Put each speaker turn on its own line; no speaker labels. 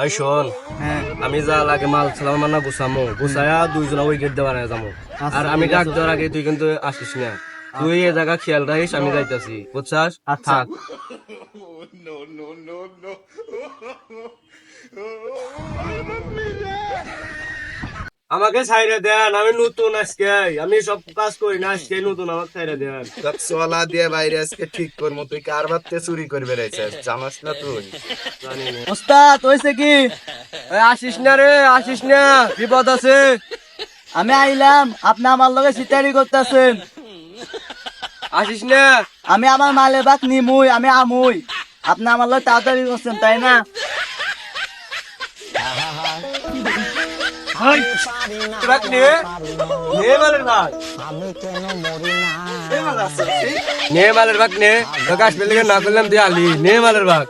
এই শোন, আমি যা লাগে মাল ছিলাম মানে গুছামো, গুছায়া দুইজনা ওই গেট দেওয়া যাবো। আর আমি ডাক দেওয়ার আগে তুই কিন্তু আসিস না, তুই এ জায়গা খেয়াল রাখিস, আমি যাইতাছি, বুঝছাস? থাক। আমাকে ছাইরে দেন, আমি নতুন আজকে, আমি সব কাজ করি না, আজকে নতুন, আমাকে ছাইরে দেন।
চলা দিয়ে বাইরে আজকে ঠিক করবো। তুই কার বাড়তে চুরি করবে রাইছিস জানাস না তুই?
জানি না।
ওস্তাদ হইছে কি?
এই আসিস না রে, আসিস না, বিপদ আছে।
আমি আইলাম, আপনি আমার লগে সিটারি করতেছেন।
আসিস না।
আমি আমার মালে বাক নিমুই, আমি আমুই। আপনি আমার লগে তাড়াতাড়ি করছেন, তাই না?
ট্রাক নে, নে মালের ভাগ, নে মালের ভাগ নে, তোকে আসবে লেগে না করলাম দিয়ে আলি, নে মালের ভাগ।